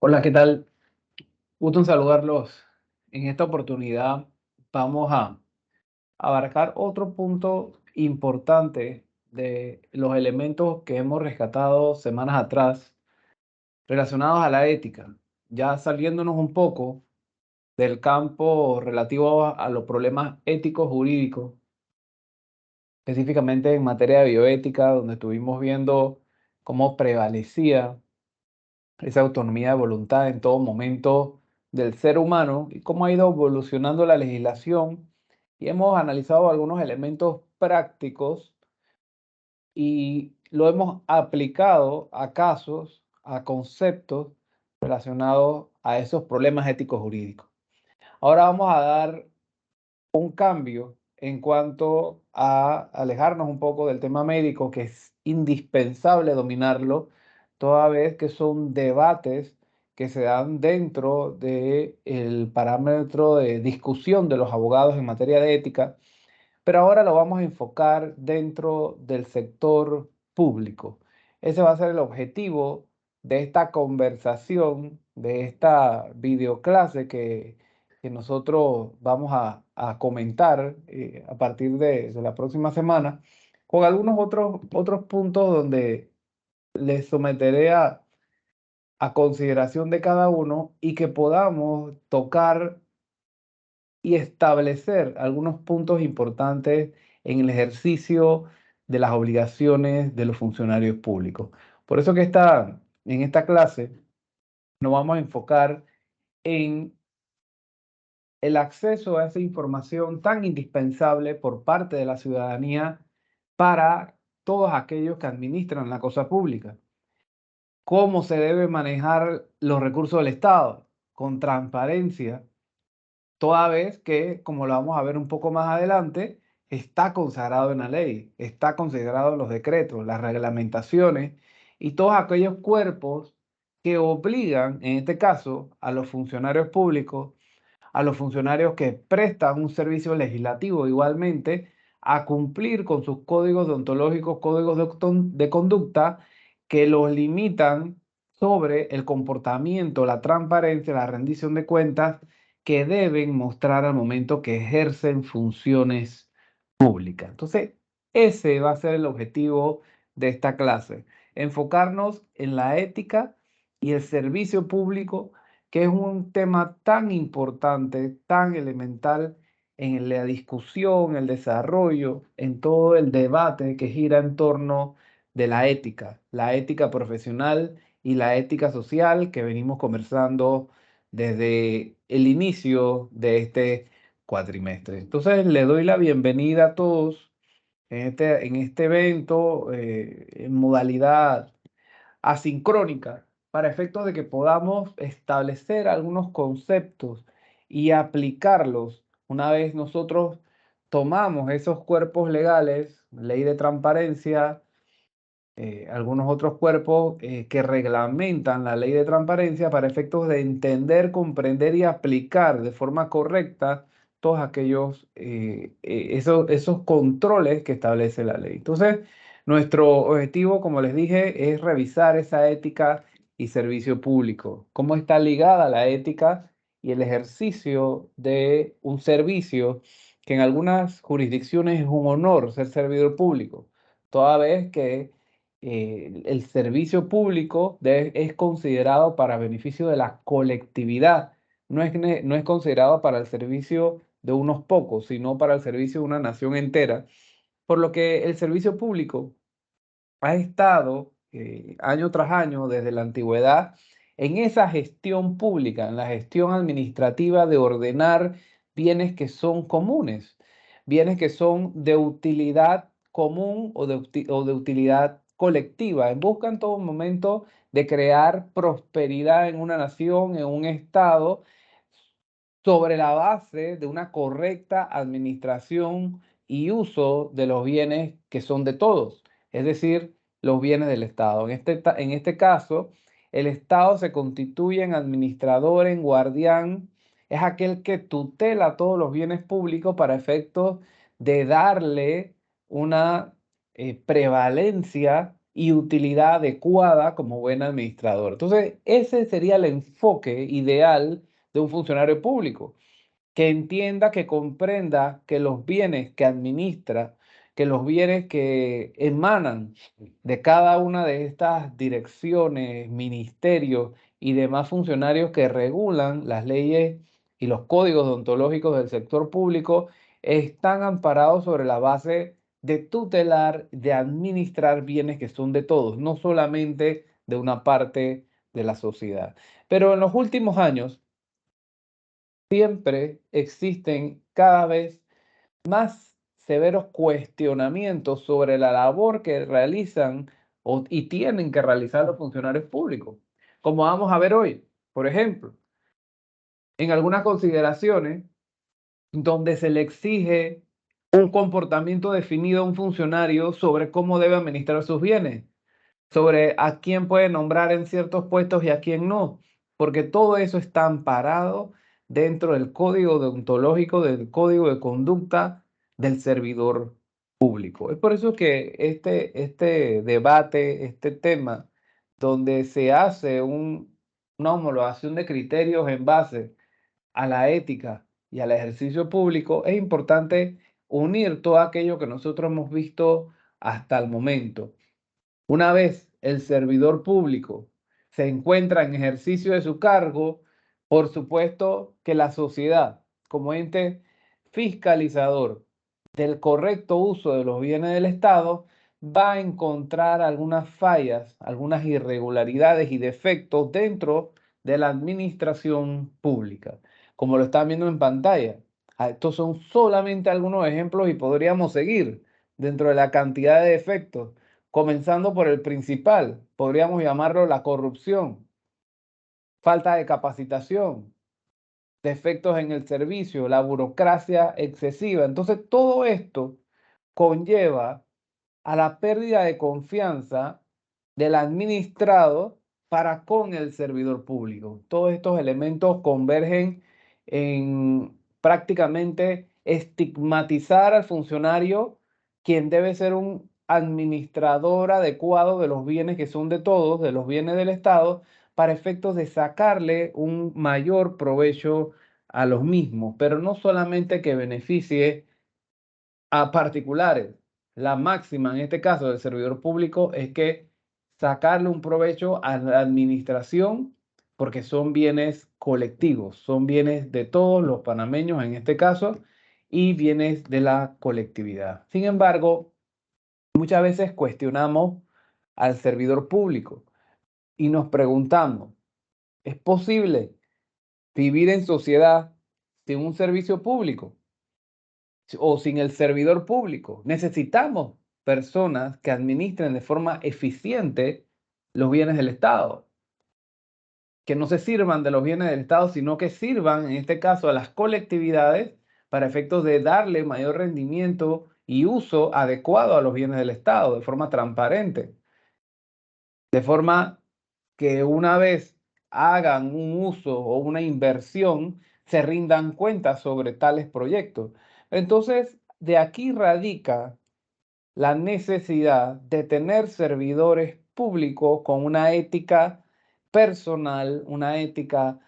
Hola, ¿qué tal? Gusto en saludarlos. En esta oportunidad vamos a abarcar otro punto importante de los elementos que hemos rescatado semanas atrás relacionados a la ética, ya saliéndonos un poco del campo relativo a los problemas éticos jurídicos, específicamente en materia de bioética, donde estuvimos viendo cómo prevalecía esa autonomía de voluntad en todo momento del ser humano y cómo ha ido evolucionando la legislación. Y hemos analizado algunos elementos prácticos y lo hemos aplicado a casos, a conceptos relacionados a esos problemas éticos jurídicos. Ahora vamos a dar un cambio en cuanto a alejarnos un poco del tema médico, que es indispensable dominarlo, toda vez que son debates que se dan dentro del parámetro de discusión de los abogados en materia de ética, pero ahora lo vamos a enfocar dentro del sector público. Ese va a ser el objetivo de esta conversación, de esta videoclase que nosotros vamos a comentar a partir de la próxima semana, con algunos otros puntos donde les someteré a consideración de cada uno y que podamos tocar y establecer algunos puntos importantes en el ejercicio de las obligaciones de los funcionarios públicos. Por eso que en esta clase nos vamos a enfocar en el acceso a esa información tan indispensable por parte de la ciudadanía para todos aquellos que administran la cosa pública. Cómo se debe manejar los recursos del Estado con transparencia, toda vez que, como lo vamos a ver un poco más adelante, está consagrado en la ley, está consagrado en los decretos, las reglamentaciones y todos aquellos cuerpos que obligan, en este caso, a los funcionarios públicos, a los funcionarios que prestan un servicio legislativo igualmente, a cumplir con sus códigos deontológicos, códigos de conducta que los limitan sobre el comportamiento, la transparencia, la rendición de cuentas que deben mostrar al momento que ejercen funciones públicas. Entonces, ese va a ser el objetivo de esta clase, enfocarnos en la ética y el servicio público, que es un tema tan importante, tan elemental en la discusión, el desarrollo, en todo el debate que gira en torno de la ética profesional y la ética social que venimos conversando desde el inicio de este cuatrimestre. Entonces, le doy la bienvenida a todos en este evento en modalidad asincrónica para efectos de que podamos establecer algunos conceptos y aplicarlos una vez nosotros tomamos esos cuerpos legales, ley de transparencia, algunos otros cuerpos que reglamentan la ley de transparencia para efectos de entender, comprender y aplicar de forma correcta todos aquellos esos controles que establece la ley. Entonces, nuestro objetivo, como les dije, es revisar esa ética y servicio público, cómo está ligada la ética y el ejercicio de un servicio que en algunas jurisdicciones es un honor ser servidor público, toda vez que el servicio público es considerado para beneficio de la colectividad, no es considerado para el servicio de unos pocos, sino para el servicio de una nación entera, por lo que el servicio público ha estado año tras año, desde la antigüedad, en esa gestión pública, en la gestión administrativa de ordenar bienes que son comunes, bienes que son de utilidad común o de utilidad colectiva, en busca en todo momento de crear prosperidad en una nación, en un estado, sobre la base de una correcta administración y uso de los bienes que son de todos, es decir, los bienes del Estado. En este caso, el Estado se constituye en administrador, en guardián, es aquel que tutela todos los bienes públicos para efectos de darle una prevalencia y utilidad adecuada como buen administrador. Entonces, ese sería el enfoque ideal de un funcionario público, que entienda, que comprenda que los bienes que administra, que los bienes que emanan de cada una de estas direcciones, ministerios y demás funcionarios que regulan las leyes y los códigos deontológicos del sector público, están amparados sobre la base de tutelar, de administrar bienes que son de todos, no solamente de una parte de la sociedad. Pero en los últimos años, siempre existen cada vez más severos cuestionamientos sobre la labor que realizan y tienen que realizar los funcionarios públicos, como vamos a ver hoy. Por ejemplo, en algunas consideraciones donde se le exige un comportamiento definido a un funcionario sobre cómo debe administrar sus bienes, sobre a quién puede nombrar en ciertos puestos y a quién no, porque todo eso está amparado dentro del código deontológico, del código de conducta del servidor público. Es por eso que este debate, este tema, donde se hace una homologación de criterios en base a la ética y al ejercicio público, es importante unir todo aquello que nosotros hemos visto hasta el momento. Una vez el servidor público se encuentra en ejercicio de su cargo, por supuesto que la sociedad, como ente fiscalizador del correcto uso de los bienes del Estado, va a encontrar algunas fallas, algunas irregularidades y defectos dentro de la administración pública, como lo están viendo en pantalla. Estos son solamente algunos ejemplos y podríamos seguir dentro de la cantidad de defectos. Comenzando por el principal, podríamos llamarlo la corrupción, falta de capacitación, defectos en el servicio, la burocracia excesiva. Entonces, todo esto conlleva a la pérdida de confianza del administrado para con el servidor público. Todos estos elementos convergen en prácticamente estigmatizar al funcionario, quien debe ser un administrador adecuado de los bienes que son de todos, de los bienes del Estado, para efectos de sacarle un mayor provecho a los mismos, pero no solamente que beneficie a particulares. La máxima en este caso del servidor público es que sacarle un provecho a la administración porque son bienes colectivos, son bienes de todos los panameños en este caso y bienes de la colectividad. Sin embargo, muchas veces cuestionamos al servidor público y nos preguntamos, ¿es posible vivir en sociedad sin un servicio público o sin el servidor público? Necesitamos personas que administren de forma eficiente los bienes del Estado, que no se sirvan de los bienes del Estado, sino que sirvan, en este caso, a las colectividades para efectos de darle mayor rendimiento y uso adecuado a los bienes del Estado, de forma transparente, de forma que una vez hagan un uso o una inversión, se rindan cuentas sobre tales proyectos. Entonces, de aquí radica la necesidad de tener servidores públicos con una ética personal, una ética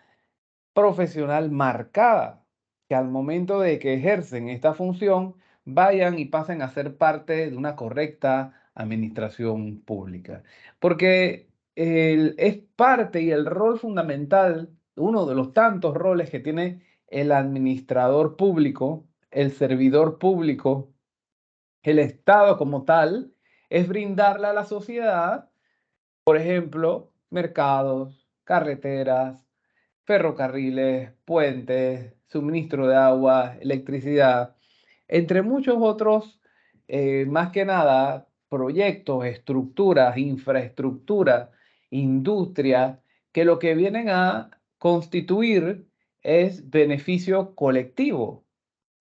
profesional marcada, que al momento de que ejercen esta función vayan y pasen a ser parte de una correcta administración pública. Porque es parte y el rol fundamental, uno de los tantos roles que tiene el administrador público, el servidor público, el Estado como tal, es brindarle a la sociedad, por ejemplo, mercados, carreteras, ferrocarriles, puentes, suministro de agua, electricidad, entre muchos otros, más que nada, proyectos, estructuras, infraestructura, industria, que lo que vienen a constituir es beneficio colectivo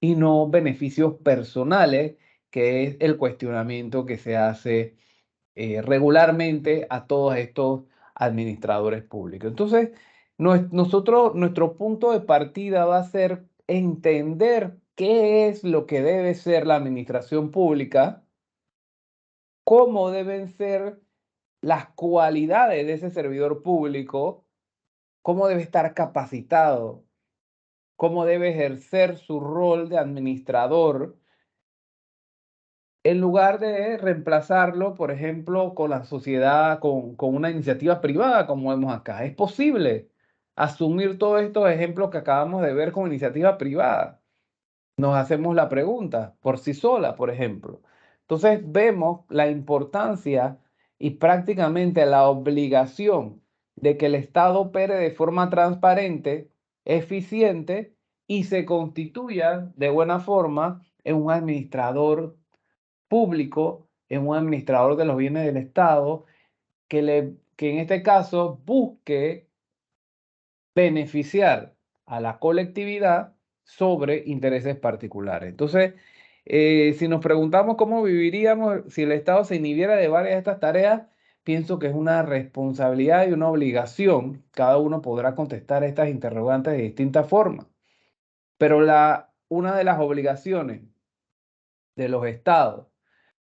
y no beneficios personales, que es el cuestionamiento que se hace regularmente a todos estos administradores públicos. Entonces, nuestro punto de partida va a ser entender qué es lo que debe ser la administración pública, cómo deben ser las cualidades de ese servidor público, cómo debe estar capacitado, cómo debe ejercer su rol de administrador, en lugar de reemplazarlo, por ejemplo, con la sociedad, con una iniciativa privada, como vemos acá. Es posible asumir todos estos ejemplos que acabamos de ver con iniciativa privada. Nos hacemos la pregunta por sí sola, por ejemplo. Entonces vemos la importancia y prácticamente la obligación de que el Estado opere de forma transparente, eficiente y se constituya de buena forma en un administrador público, en un administrador de los bienes del Estado, que en este caso busque beneficiar a la colectividad sobre intereses particulares. Entonces, si nos preguntamos cómo viviríamos si el Estado se inhibiera de varias de estas tareas, pienso que es una responsabilidad y una obligación. Cada uno podrá contestar estas interrogantes de distintas formas, pero una de las obligaciones de los estados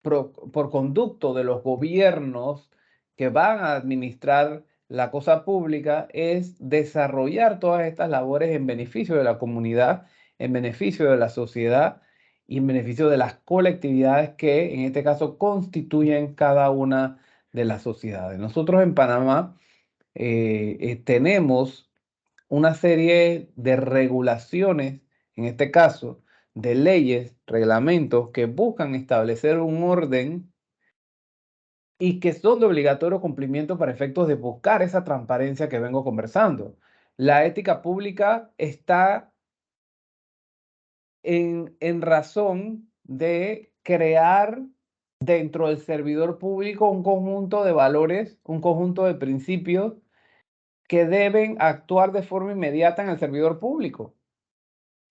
por conducto de los gobiernos que van a administrar la cosa pública es desarrollar todas estas labores en beneficio de la comunidad, en beneficio de la sociedad y en beneficio de las colectividades que en este caso constituyen cada una de las sociedades. Nosotros en Panamá tenemos una serie de regulaciones, en este caso, de leyes, reglamentos que buscan establecer un orden y que son de obligatorio cumplimiento para efectos de buscar esa transparencia que vengo conversando. La ética pública está en razón de crear dentro del servidor público un conjunto de valores, un conjunto de principios que deben actuar de forma inmediata en el servidor público.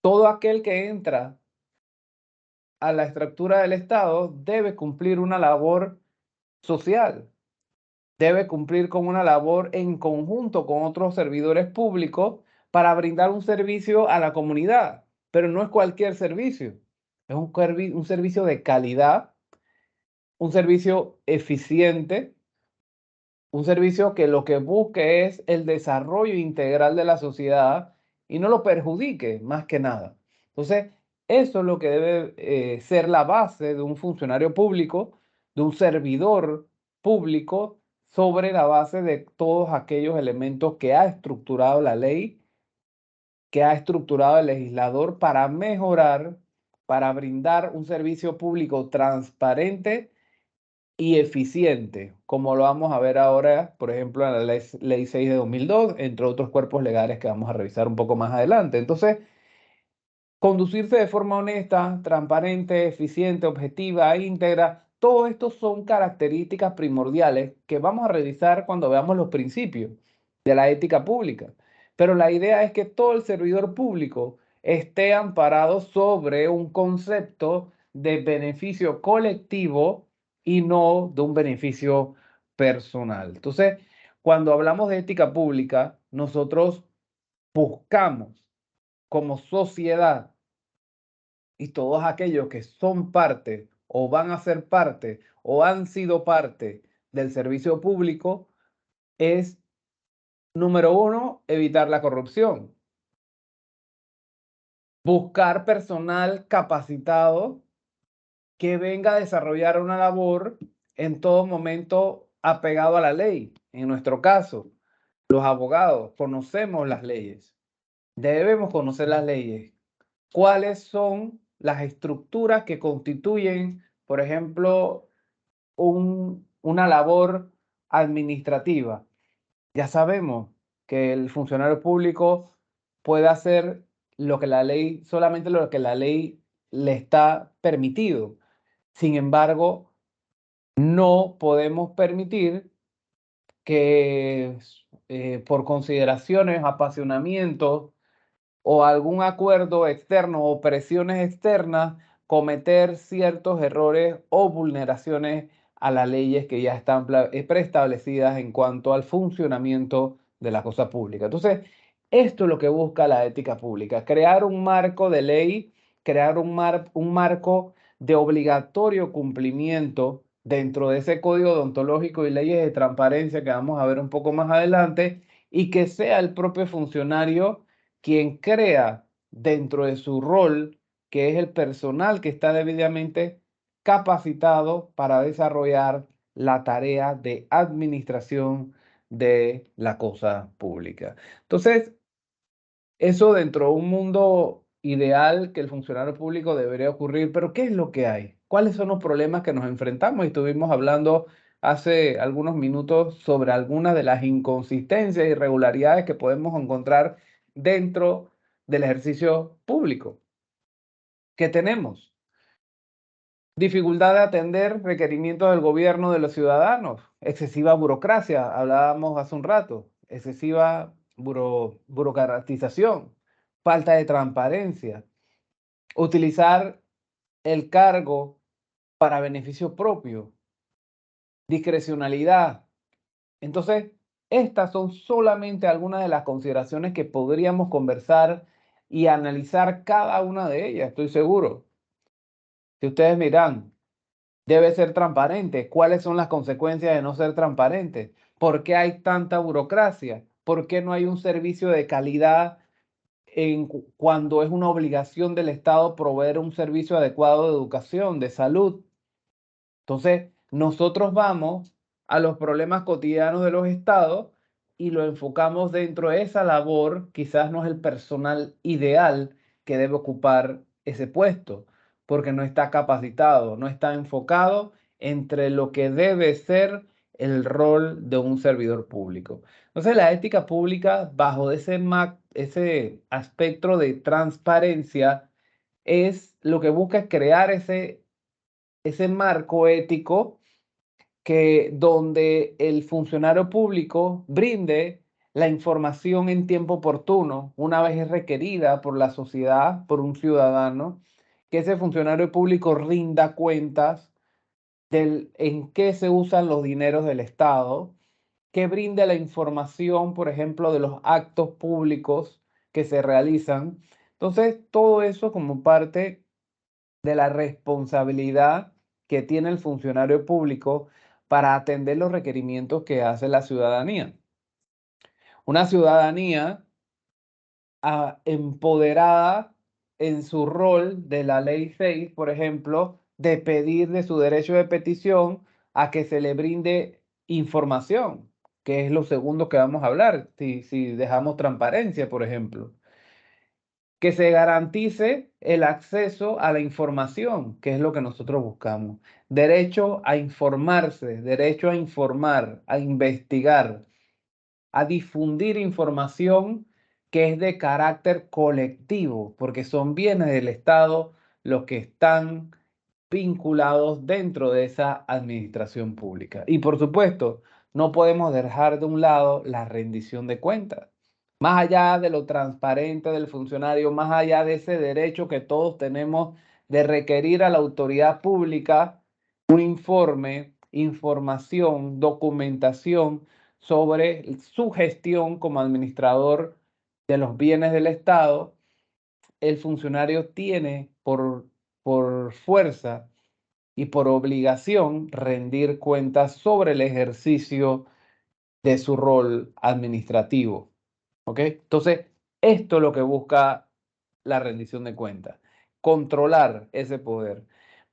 Todo aquel que entra a la estructura del Estado debe cumplir una labor social, debe cumplir con una labor en conjunto con otros servidores públicos para brindar un servicio a la comunidad, pero no es cualquier servicio, es un servicio de calidad, un servicio eficiente, un servicio que lo que busque es el desarrollo integral de la sociedad y no lo perjudique más que nada. Entonces, eso es lo que debe ser la base de un funcionario público, de un servidor público, sobre la base de todos aquellos elementos que ha estructurado la ley, que ha estructurado el legislador para mejorar, para brindar un servicio público transparente y eficiente, como lo vamos a ver ahora, por ejemplo, en la ley 6 de 2002, entre otros cuerpos legales que vamos a revisar un poco más adelante. Entonces, conducirse de forma honesta, transparente, eficiente, objetiva, íntegra, todo esto son características primordiales que vamos a revisar cuando veamos los principios de la ética pública. Pero la idea es que todo el servidor público esté amparado sobre un concepto de beneficio colectivo y no de un beneficio personal. Entonces, cuando hablamos de ética pública, nosotros buscamos como sociedad y todos aquellos que son parte o van a ser parte o han sido parte del servicio público es, número uno, evitar la corrupción, buscar personal capacitado que venga a desarrollar una labor en todo momento apegado a la ley. En nuestro caso, los abogados conocemos las leyes, debemos conocer las leyes. ¿Cuáles son las estructuras que constituyen, por ejemplo, una labor administrativa? Ya sabemos que el funcionario público puede hacer lo que la ley, solamente lo que la ley le está permitido. Sin embargo, no podemos permitir que por consideraciones, apasionamientos o algún acuerdo externo o presiones externas, cometer ciertos errores o vulneraciones a las leyes que ya están preestablecidas en cuanto al funcionamiento de la cosa pública. Entonces, esto es lo que busca la ética pública, crear un marco de ley, crear un marco de obligatorio cumplimiento dentro de ese código deontológico y leyes de transparencia que vamos a ver un poco más adelante, y que sea el propio funcionario quien crea dentro de su rol, que es el personal que está debidamente capacitado para desarrollar la tarea de administración de la cosa pública. Entonces, eso dentro de un mundo ideal que el funcionario público debería ocurrir, pero ¿qué es lo que hay? ¿Cuáles son los problemas que nos enfrentamos? Y estuvimos hablando hace algunos minutos sobre algunas de las inconsistencias e irregularidades que podemos encontrar dentro del ejercicio público que tenemos. Dificultad de atender requerimientos del gobierno de los ciudadanos, excesiva burocracia, hablábamos hace un rato, excesiva burocratización, falta de transparencia, utilizar el cargo para beneficio propio, discrecionalidad. Entonces, estas son solamente algunas de las consideraciones que podríamos conversar y analizar cada una de ellas, estoy seguro. Si ustedes miran, debe ser transparente. ¿Cuáles son las consecuencias de no ser transparente? ¿Por qué hay tanta burocracia? ¿Por qué no hay un servicio de calidad cuando es una obligación del Estado proveer un servicio adecuado de educación, de salud? Entonces, nosotros vamos a los problemas cotidianos de los estados y lo enfocamos dentro de esa labor. Quizás no es el personal ideal que debe ocupar ese puesto, porque no está capacitado, no está enfocado entre lo que debe ser el rol de un servidor público. Entonces, la ética pública, bajo ese aspecto de transparencia, es lo que busca es crear ese marco ético que donde el funcionario público brinde la información en tiempo oportuno, una vez es requerida por la sociedad, por un ciudadano, que ese funcionario público rinda cuentas en qué se usan los dineros del Estado, que brinde la información, por ejemplo, de los actos públicos que se realizan. Entonces, todo eso como parte de la responsabilidad que tiene el funcionario público para atender los requerimientos que hace la ciudadanía. Una ciudadanía empoderada en su rol de la ley 6, por ejemplo, de pedir de su derecho de petición a que se le brinde información, que es lo segundo que vamos a hablar, si dejamos transparencia, por ejemplo. Que se garantice el acceso a la información, que es lo que nosotros buscamos. Derecho a informarse, derecho a informar, a investigar, a difundir información que es de carácter colectivo, porque son bienes del Estado los que están vinculados dentro de esa administración pública. Y por supuesto, no podemos dejar de un lado la rendición de cuentas. Más allá de lo transparente del funcionario, más allá de ese derecho que todos tenemos de requerir a la autoridad pública un informe, información, documentación sobre su gestión como administrador de los bienes del Estado, el funcionario tiene por fuerza y por obligación rendir cuentas sobre el ejercicio de su rol administrativo. ¿Ok? Entonces, esto es lo que busca la rendición de cuentas, controlar ese poder.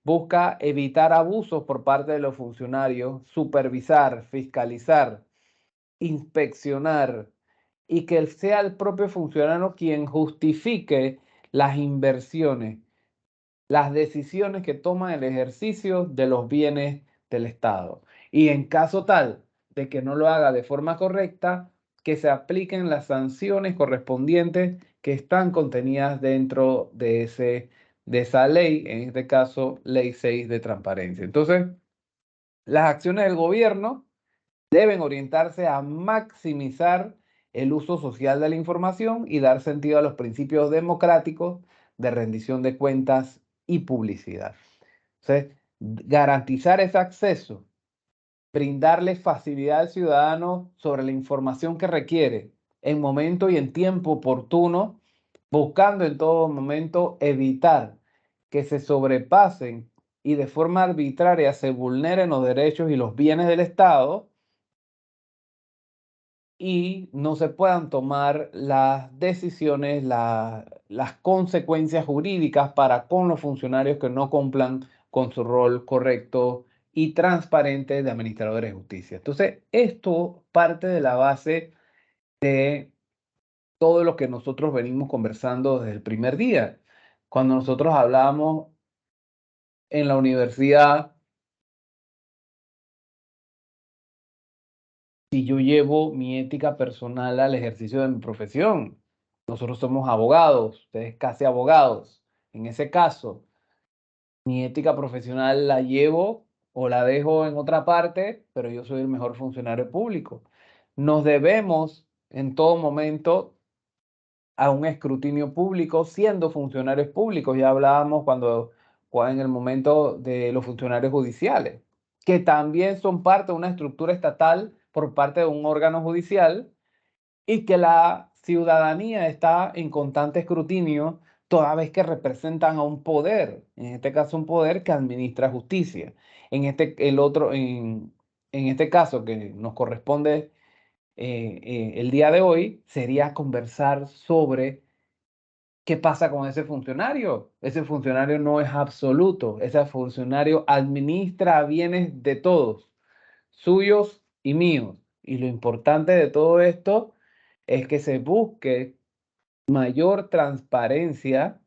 Busca evitar abusos por parte de los funcionarios, supervisar, fiscalizar, inspeccionar y que sea el propio funcionario quien justifique las inversiones, las decisiones que toma el ejercicio de los bienes del Estado. Y en caso tal de que no lo haga de forma correcta, que se apliquen las sanciones correspondientes que están contenidas dentro de esa ley, en este caso, Ley 6 de transparencia. Entonces, las acciones del gobierno deben orientarse a maximizar el uso social de la información y dar sentido a los principios democráticos de rendición de cuentas y publicidad. Entonces, garantizar ese acceso, brindarle facilidad al ciudadano sobre la información que requiere en momento y en tiempo oportuno, buscando en todo momento evitar que se sobrepasen y de forma arbitraria se vulneren los derechos y los bienes del Estado y no se puedan tomar las decisiones, las consecuencias jurídicas para con los funcionarios que no cumplan con su rol correcto y transparente de administradores de justicia. Entonces, esto parte de la base de todo lo que nosotros venimos conversando desde el primer día. Cuando nosotros hablábamos en la universidad, si yo llevo mi ética personal al ejercicio de mi profesión. Nosotros somos abogados, ustedes casi abogados. En ese caso, mi ética profesional la llevo o la dejo en otra parte, pero yo soy el mejor funcionario público. Nos debemos en todo momento a un escrutinio público siendo funcionarios públicos. Ya hablábamos en el momento de los funcionarios judiciales, que también son parte de una estructura estatal por parte de un órgano judicial y que la ciudadanía está en constante escrutinio toda vez que representan a un poder, en este caso un poder que administra justicia. En este caso que nos corresponde el día de hoy, sería conversar sobre qué pasa con ese funcionario. Ese funcionario no es absoluto, ese funcionario administra bienes de todos, suyos y míos. Y lo importante de todo esto es que se busque mayor transparencia,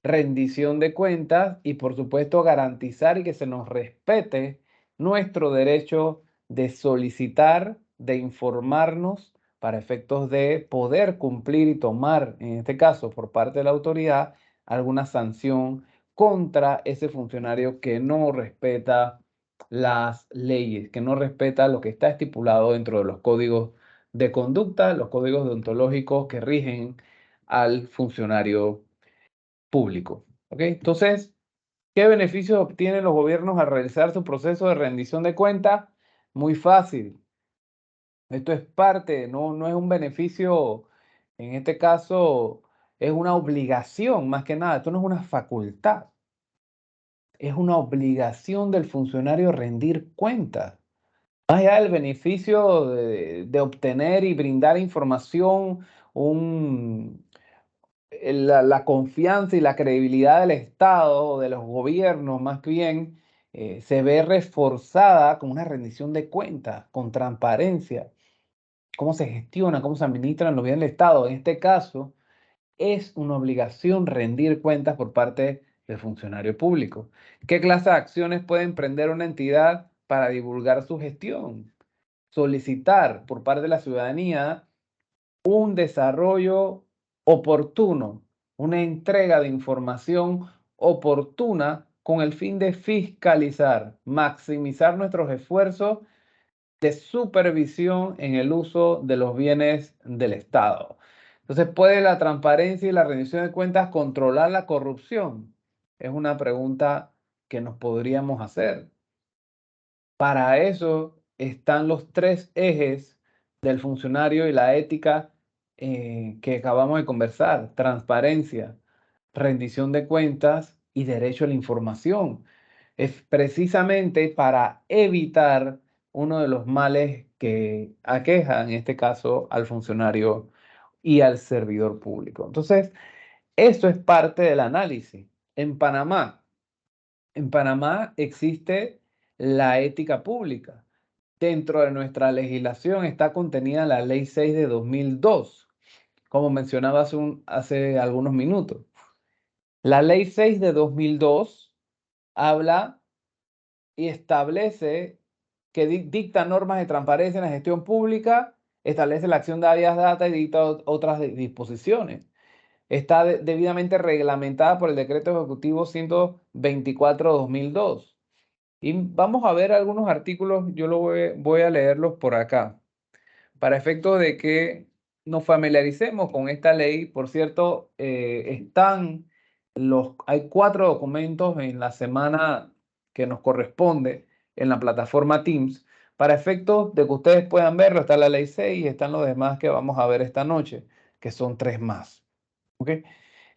rendición de cuentas y, por supuesto, garantizar y que se nos respete nuestro derecho de solicitar, de informarnos para efectos de poder cumplir y tomar, en este caso, por parte de la autoridad, alguna sanción contra ese funcionario que no respeta las leyes, que no respeta lo que está estipulado dentro de los códigos de conducta, los códigos deontológicos que rigen al funcionario público. ¿Ok? Entonces, ¿qué beneficios obtienen los gobiernos al realizar su proceso de rendición de cuentas? Muy fácil. Esto es parte, no es un beneficio, en este caso, es una obligación más que nada. Esto no es una facultad, es una obligación del funcionario rendir cuentas. Más allá del beneficio de obtener y brindar información, un, la confianza y la credibilidad del Estado o de los gobiernos, más bien, se ve reforzada con una rendición de cuentas, con transparencia, cómo se gestiona, cómo se administran los bienes del Estado. En este caso, es una obligación rendir cuentas por parte del funcionario público. ¿Qué clase de acciones puede emprender una entidad para divulgar su gestión? Solicitar por parte de la ciudadanía un desarrollo oportuno, una entrega de información oportuna con el fin de fiscalizar, maximizar nuestros esfuerzos de supervisión en el uso de los bienes del Estado. Entonces, ¿puede la transparencia y la rendición de cuentas controlar la corrupción? Es una pregunta que nos podríamos hacer. Para eso están los tres ejes del funcionario y la ética que acabamos de conversar: transparencia, rendición de cuentas y derecho a la información. Es precisamente para evitar uno de los males que aquejan, en este caso, al funcionario y al servidor público. Entonces, eso es parte del análisis. En Panamá, en Panamá existe la ética pública. Dentro de nuestra legislación está contenida la Ley 6 de 2002, como mencionaba hace algunos minutos. La Ley 6 de 2002 habla y establece que dicta normas de transparencia en la gestión pública, establece la acción de áreas data y dicta otras disposiciones. Está debidamente reglamentada por el Decreto Ejecutivo 124/2002. Y vamos a ver algunos artículos, yo voy a leerlos por acá, para efectos de que nos familiaricemos con esta ley. Por cierto, hay 4 documentos en la semana que nos corresponde en la plataforma Teams, para efectos de que ustedes puedan verlo. Está la ley 6 y están los demás que vamos a ver esta noche, que son 3 más. ¿Ok?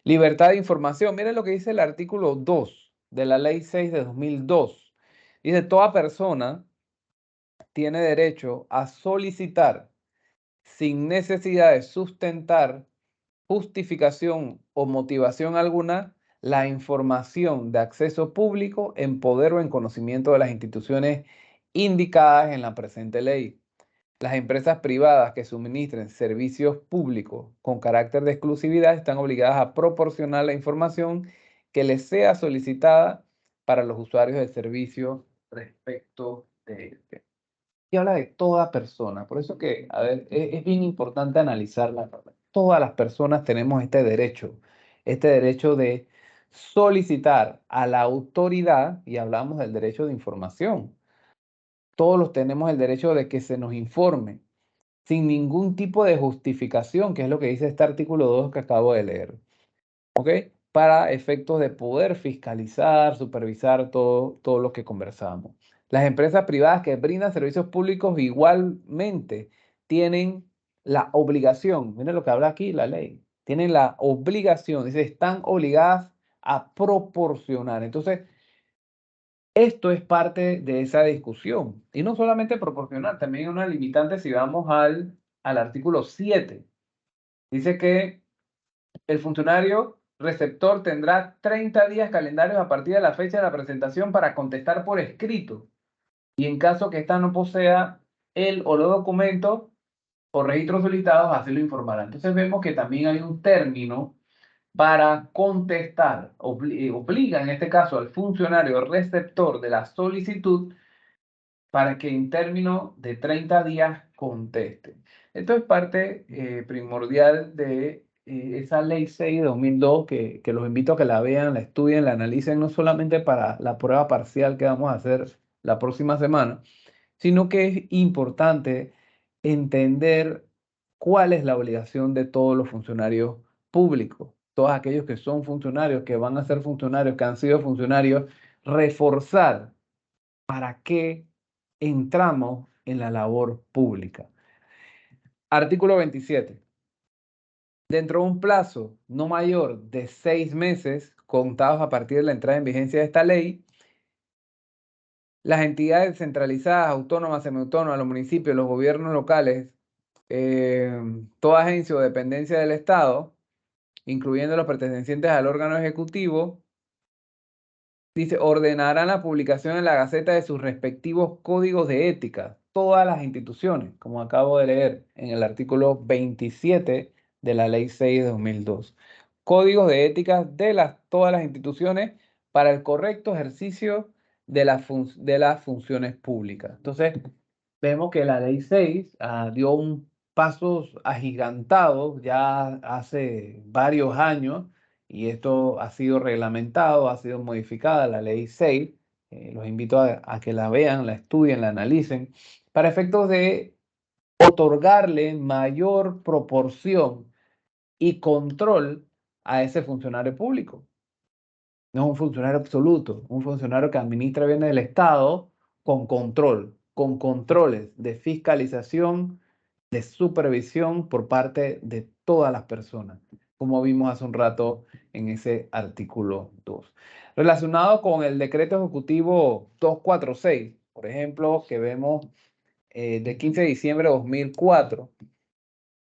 Libertad de información. Miren lo que dice el artículo 2. de la Ley 6 de 2002. Dice, toda persona tiene derecho a solicitar sin necesidad de sustentar justificación o motivación alguna la información de acceso público en poder o en conocimiento de las instituciones indicadas en la presente ley. Las empresas privadas que suministren servicios públicos con carácter de exclusividad están obligadas a proporcionar la información que les sea solicitada para los usuarios del servicio respecto de este. Y habla de toda persona. Por eso que, a ver, es bien importante analizarla. Todas las personas tenemos este derecho de solicitar a la autoridad, y hablamos del derecho de información. Todos los tenemos el derecho de que se nos informe sin ningún tipo de justificación, que es lo que dice este artículo 2 que acabo de leer. ¿Ok? Para efectos de poder fiscalizar, supervisar todo lo que conversamos. Las empresas privadas que brindan servicios públicos igualmente tienen la obligación, miren lo que habla aquí la ley, tienen la obligación, dice, están obligadas a proporcionar. Entonces, esto es parte de esa discusión. Y no solamente proporcionar, también hay una limitante si vamos al artículo 7. Dice que el funcionario receptor tendrá 30 días calendarios a partir de la fecha de la presentación para contestar por escrito. Y en caso que ésta no posea el o los documentos o registros solicitados, así lo informará. Entonces vemos que también hay un término para contestar. Obliga en este caso al funcionario receptor de la solicitud para que en términos de 30 días conteste. Esto es parte primordial de esa ley 6 de 2002 que los invito a que la vean, la estudien, la analicen, no solamente para la prueba parcial que vamos a hacer la próxima semana, sino que es importante entender cuál es la obligación de todos los funcionarios públicos, todos aquellos que son funcionarios, que van a ser funcionarios, que han sido funcionarios, reforzar para qué entramos en la labor pública. Artículo 27. Dentro de un plazo no mayor de 6 meses, contados a partir de la entrada en vigencia de esta ley, las entidades centralizadas, autónomas, semiautónomas, los municipios, los gobiernos locales, toda agencia o dependencia del Estado, incluyendo los pertenecientes al órgano ejecutivo, dice, ordenarán la publicación en la Gaceta de sus respectivos códigos de ética. Todas las instituciones, como acabo de leer en el artículo 27 de la Ley 6 de 2002. Códigos de ética de todas las instituciones para el correcto ejercicio de las funciones públicas. Entonces, vemos que la Ley 6 dio un pasos agigantados ya hace varios años y esto ha sido reglamentado, ha sido modificada la Ley 6. Los invito a que la vean, la estudien, la analicen, para efectos de otorgarle mayor proporción y control a ese funcionario público. No es un funcionario absoluto, un funcionario que administra bienes del Estado con control, con controles de fiscalización, de supervisión por parte de todas las personas, como vimos hace un rato en ese artículo 2. Relacionado con el decreto ejecutivo 246, por ejemplo, que vemos de 15 de diciembre de 2004,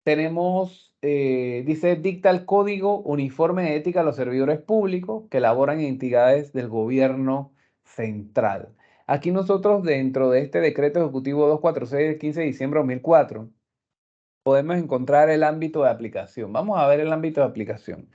tenemos, dice, dicta el Código Uniforme de Ética a los servidores públicos que elaboran entidades del gobierno central. Aquí nosotros, dentro de este decreto ejecutivo 246 del 15 de diciembre de 2004, podemos encontrar el ámbito de aplicación. Vamos a ver el ámbito de aplicación.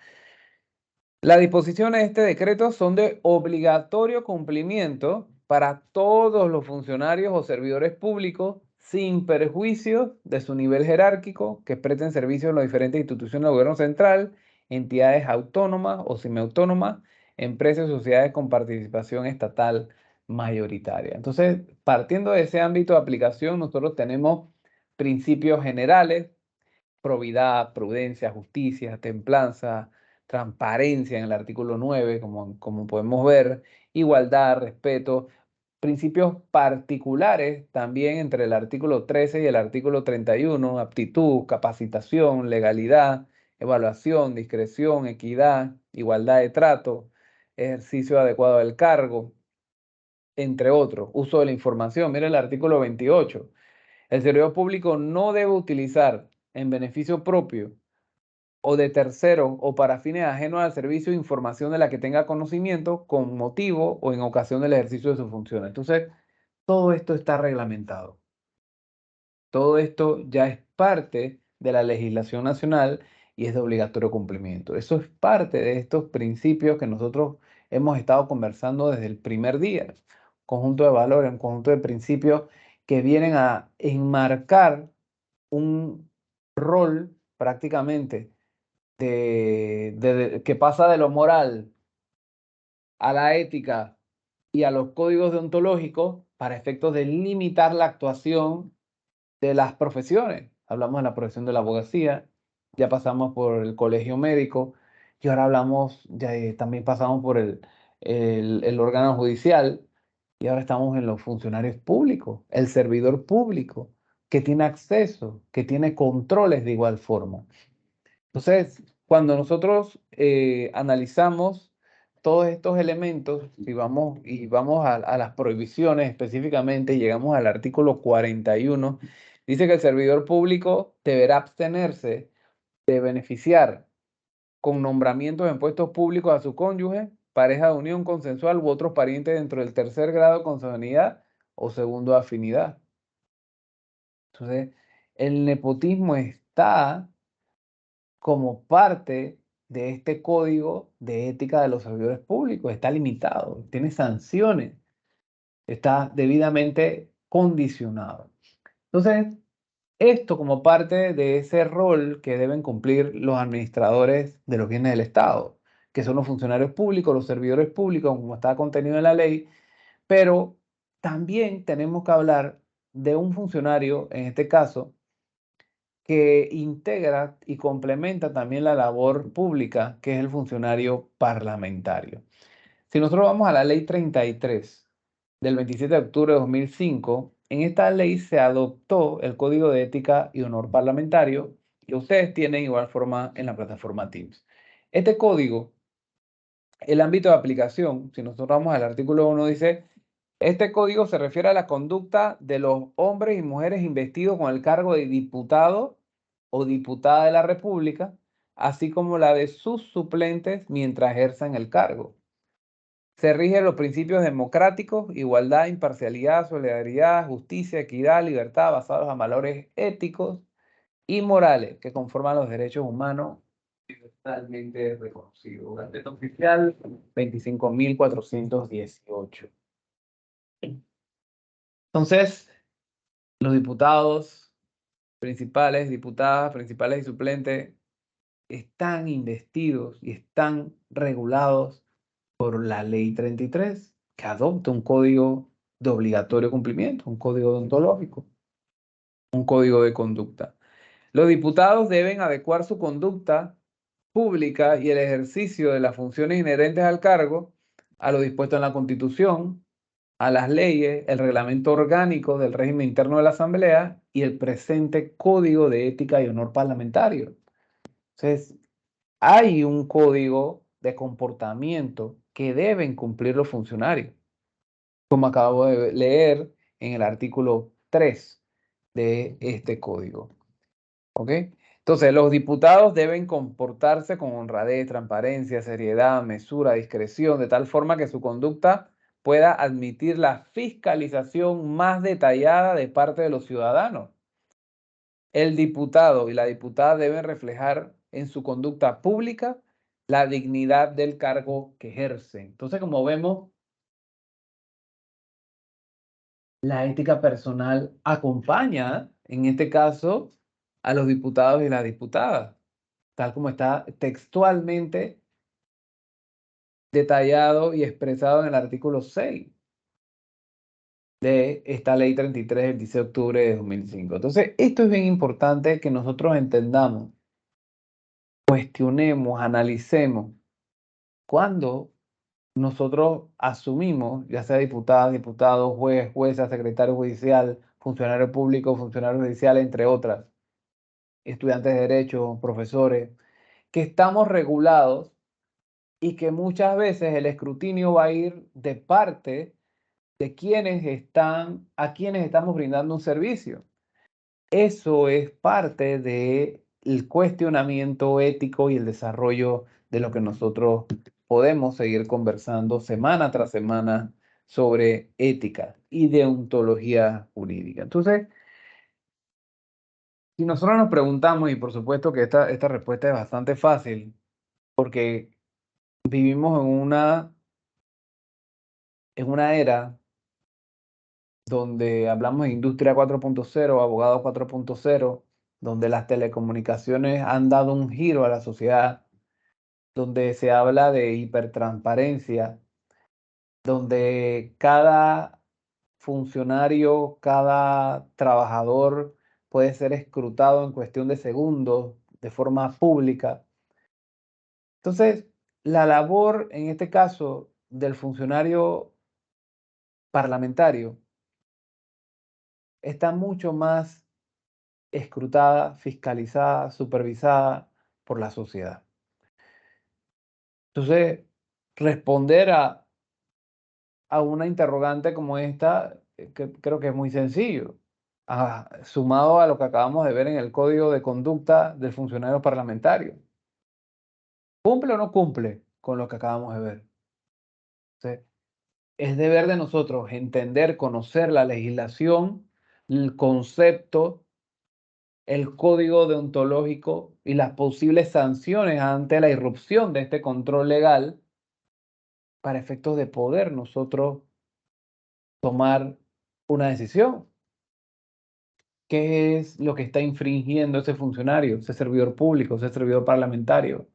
Las disposiciones de este decreto son de obligatorio cumplimiento para todos los funcionarios o servidores públicos sin perjuicio de su nivel jerárquico que presten servicios en las diferentes instituciones del gobierno central, entidades autónomas o semiautónomas, empresas y sociedades con participación estatal mayoritaria. Entonces, partiendo de ese ámbito de aplicación, nosotros tenemos principios generales: probidad, prudencia, justicia, templanza, transparencia en el artículo 9, como podemos ver, igualdad, respeto, principios particulares también entre el artículo 13 y el artículo 31, aptitud, capacitación, legalidad, evaluación, discreción, equidad, igualdad de trato, ejercicio adecuado del cargo, entre otros. Uso de la información. Mira el artículo 28. El servidor público no debe utilizar en beneficio propio o de tercero o para fines ajenos al servicio información de la que tenga conocimiento con motivo o en ocasión del ejercicio de sus funciones. Entonces, todo esto está reglamentado. Todo esto ya es parte de la legislación nacional y es de obligatorio cumplimiento. Eso es parte de estos principios que nosotros hemos estado conversando desde el primer día. Conjunto de valores, un conjunto de principios que vienen a enmarcar un rol prácticamente que pasa de lo moral a la ética y a los códigos deontológicos para efectos de limitar la actuación de las profesiones. Hablamos de la profesión de la abogacía, ya pasamos por el colegio médico y ahora hablamos, ya también pasamos por el órgano judicial y ahora estamos en los funcionarios públicos, el servidor público que tiene acceso, que tiene controles de igual forma. Entonces, cuando nosotros analizamos todos estos elementos y vamos a las prohibiciones específicamente, llegamos al artículo 41, dice que el servidor público deberá abstenerse de beneficiar con nombramientos en puestos públicos a su cónyuge, pareja de unión consensual u otros parientes dentro del tercer grado de consanguinidad o segundo de afinidad. Entonces, el nepotismo está como parte de este código de ética de los servidores públicos. Está limitado, tiene sanciones, está debidamente condicionado. Entonces, esto como parte de ese rol que deben cumplir los administradores de los bienes del Estado, que son los funcionarios públicos, los servidores públicos, como está contenido en la ley, pero también tenemos que hablar de un funcionario, en este caso, que integra y complementa también la labor pública, que es el funcionario parlamentario. Si nosotros vamos a la ley 33 del 27 de octubre de 2005, en esta ley se adoptó el Código de Ética y Honor Parlamentario, que ustedes tienen igual forma en la plataforma Teams. Este código, el ámbito de aplicación, si nosotros vamos al artículo 1, dice: este código se refiere a la conducta de los hombres y mujeres investidos con el cargo de diputado o diputada de la República, así como la de sus suplentes mientras ejerzan el cargo. Se rigen los principios democráticos, igualdad, imparcialidad, solidaridad, justicia, equidad, libertad, basados en valores éticos y morales que conforman los derechos humanos totalmente reconocidos. Gaceta Oficial 25.418. Entonces, los diputados principales, diputadas principales y suplentes están investidos y están regulados por la Ley 33, que adopta un código de obligatorio cumplimiento, un código deontológico, un código de conducta. Los diputados deben adecuar su conducta pública y el ejercicio de las funciones inherentes al cargo a lo dispuesto en la Constitución, a las leyes, el reglamento orgánico del régimen interno de la Asamblea y el presente Código de Ética y Honor Parlamentario. Entonces, hay un código de comportamiento que deben cumplir los funcionarios, como acabo de leer en el artículo 3 de este código. ¿Ok? Entonces, los diputados deben comportarse con honradez, transparencia, seriedad, mesura, discreción, de tal forma que su conducta pueda admitir la fiscalización más detallada de parte de los ciudadanos. El diputado y la diputada deben reflejar en su conducta pública la dignidad del cargo que ejercen. Entonces, como vemos, la ética personal acompaña, en este caso, a los diputados y las diputadas, tal como está textualmente detallado y expresado en el artículo 6 de esta ley 33 del 16 de octubre de 2005. Entonces, esto es bien importante que nosotros entendamos, cuestionemos, analicemos cuando nosotros asumimos, ya sea diputadas, diputados, juez, jueza, secretario judicial, funcionario público, funcionario judicial, entre otras, estudiantes de derecho, profesores, que estamos regulados y que muchas veces el escrutinio va a ir de parte de a quienes estamos brindando un servicio. Eso es parte del cuestionamiento ético y el desarrollo de lo que nosotros podemos seguir conversando semana tras semana sobre ética y deontología jurídica. Entonces, si nosotros nos preguntamos, y por supuesto que esta respuesta es bastante fácil, porque vivimos en una era donde hablamos de industria 4.0, abogado 4.0, donde las telecomunicaciones han dado un giro a la sociedad, donde se habla de hipertransparencia, donde cada funcionario, cada trabajador puede ser escrutado en cuestión de segundos de forma pública. Entonces, la labor, en este caso, del funcionario parlamentario está mucho más escrutada, fiscalizada, supervisada por la sociedad. Entonces, responder a una interrogante como esta, creo que es muy sencillo. Sumado a lo que acabamos de ver en el código de conducta del funcionario parlamentario. ¿Cumple o no cumple con lo que acabamos de ver? Entonces, es deber de nosotros entender, conocer la legislación, el concepto, el código deontológico y las posibles sanciones ante la irrupción de este control legal para efectos de poder nosotros tomar una decisión. ¿Qué es lo que está infringiendo ese funcionario, ese servidor público, ese servidor parlamentario,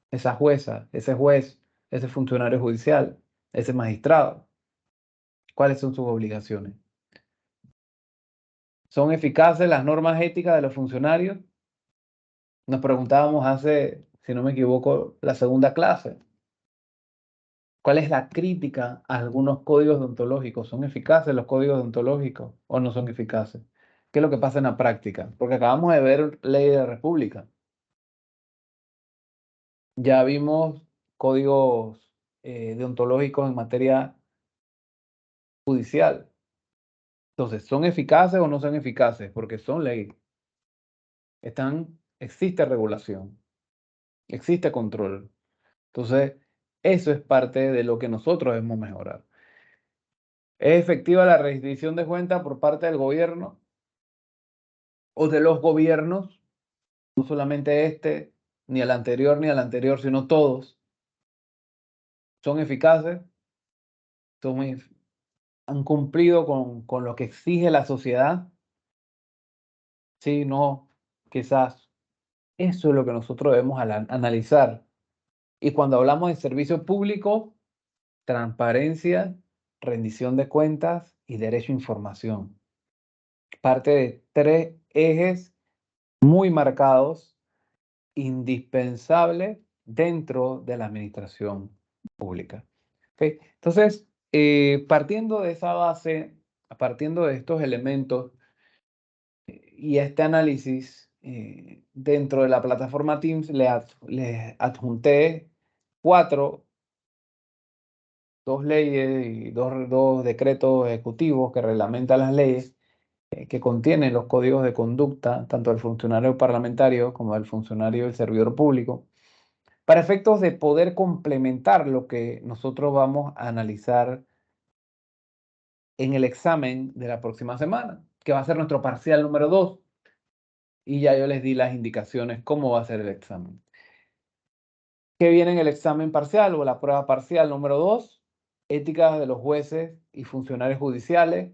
esa jueza, ese juez, ese funcionario judicial, ese magistrado? ¿Cuáles son sus obligaciones? ¿Son eficaces las normas éticas de los funcionarios? Nos preguntábamos hace, si no me equivoco, la segunda clase. ¿Cuál es la crítica a algunos códigos deontológicos? ¿Son eficaces los códigos deontológicos o no son eficaces? ¿Qué es lo que pasa en la práctica? Porque acabamos de ver ley de la República. Ya vimos códigos deontológicos en materia judicial. Entonces, ¿son eficaces o no son eficaces? Porque son ley. Existe regulación, existe control. Entonces, eso es parte de lo que nosotros debemos mejorar. ¿Es efectiva la rendición de cuentas por parte del gobierno o de los gobiernos? No solamente este, ni el anterior, ni el anterior, sino todos. ¿Son eficaces? ¿Son ef- ¿Han cumplido con lo que exige la sociedad? Sí, no, quizás. Eso es lo que nosotros debemos analizar. Y cuando hablamos de servicio público, transparencia, rendición de cuentas y derecho a información. Parte de tres ejes muy marcados, indispensables dentro de la administración pública. ¿Ok? Entonces, partiendo de esa base, partiendo de estos elementos y este análisis, dentro de la plataforma Teams le adjunté cuatro, dos leyes y dos decretos ejecutivos que reglamentan las leyes que contienen los códigos de conducta, tanto del funcionario parlamentario como del funcionario del servidor público, para efectos de poder complementar lo que nosotros vamos a analizar en el examen de la próxima semana, que va a ser nuestro parcial número 2. Y ya yo les di las indicaciones cómo va a ser el examen. ¿Qué viene en el examen parcial o la prueba parcial número 2? Ética de los jueces y funcionarios judiciales.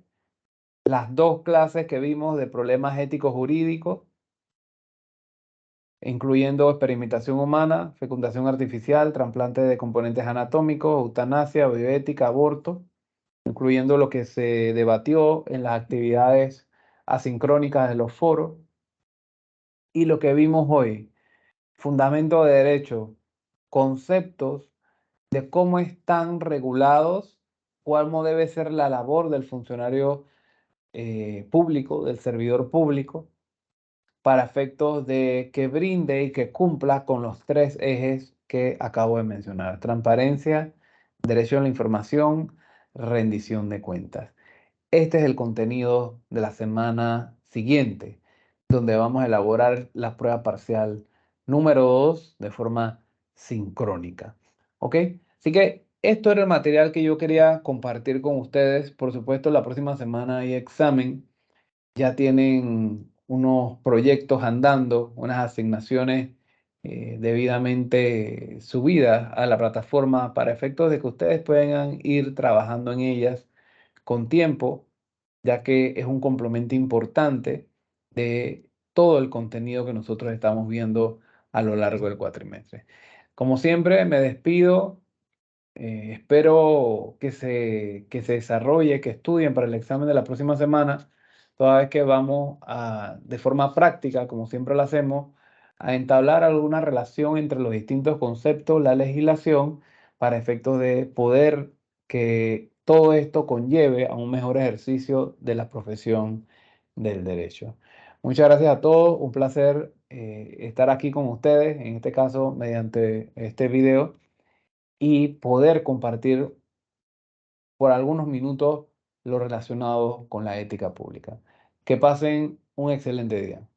Las dos clases que vimos de problemas éticos jurídicos, incluyendo experimentación humana, fecundación artificial, trasplante de componentes anatómicos, eutanasia, bioética, aborto, incluyendo lo que se debatió en las actividades asincrónicas de los foros. Y lo que vimos hoy, fundamento de derecho, conceptos de cómo están regulados, cómo debe ser la labor del funcionario público, del servidor público, para efectos de que brinde y que cumpla con los tres ejes que acabo de mencionar: transparencia, derecho a la información, rendición de cuentas. Este es el contenido de la semana siguiente, donde vamos a elaborar la prueba parcial número 2 de forma sincrónica. ¿Ok? Así que esto era el material que yo quería compartir con ustedes. Por supuesto, la próxima semana hay examen. Ya tienen unos proyectos andando, unas asignaciones debidamente subidas a la plataforma para efectos de que ustedes puedan ir trabajando en ellas con tiempo, ya que es un complemento importante de todo el contenido que nosotros estamos viendo a lo largo del cuatrimestre. Como siempre, me despido. Espero que se desarrolle, que estudien para el examen de la próxima semana, toda vez que vamos a, de forma práctica, como siempre lo hacemos, a entablar alguna relación entre los distintos conceptos, la legislación, para efectos de poder que todo esto conlleve a un mejor ejercicio de la profesión del derecho. Muchas gracias a todos, un placer estar aquí con ustedes, en este caso mediante este video, y poder compartir por algunos minutos lo relacionado con la ética pública. Que pasen un excelente día.